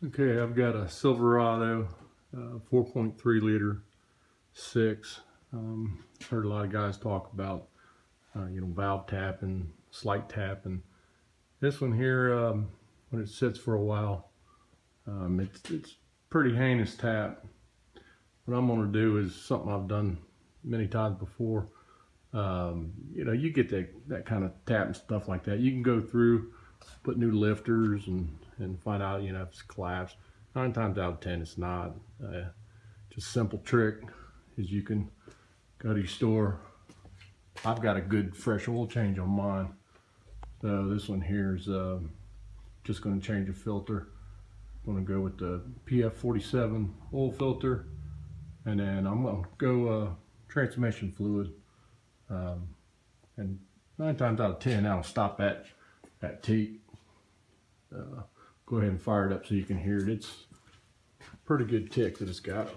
Okay, I've got a Silverado 4.3 liter 6. Heard a lot of guys talk about valve tapping, slight tapping. This one here, when it sits for a while, it's pretty heinous tap. What I'm going to do is something I've done many times before. You get that kind of tap and stuff like that. You can go through, put new lifters and find out if it's collapsed. 9 times out of 10 it's not. Just simple trick is you can go to your store. I've got a good fresh oil change on mine, so this one here is just going to change the filter. I'm going to go with the PF47 oil filter, and then I'm going to go transmission fluid, and 9 times out of 10 that'll stop that teat. Go ahead and fire it up so you can hear it. It's a pretty good tick that it's got.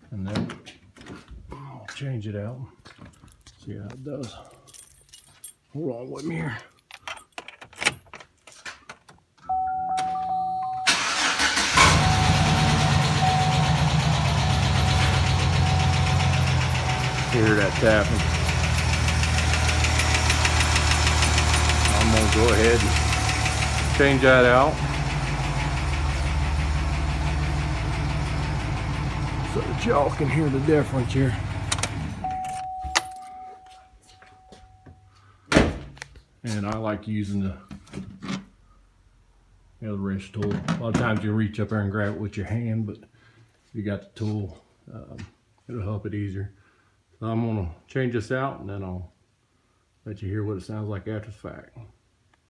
And then I'll change it out. See how it does. Hold on with me here. Hear that tapping. I'm gonna go ahead and change that out so that y'all can hear the difference here. And I like using the wrist tool. A lot of times you reach up there and grab it with your hand, but if you got the tool, it'll help it easier. So I'm gonna change this out and then I'll let you hear what it sounds like after the fact.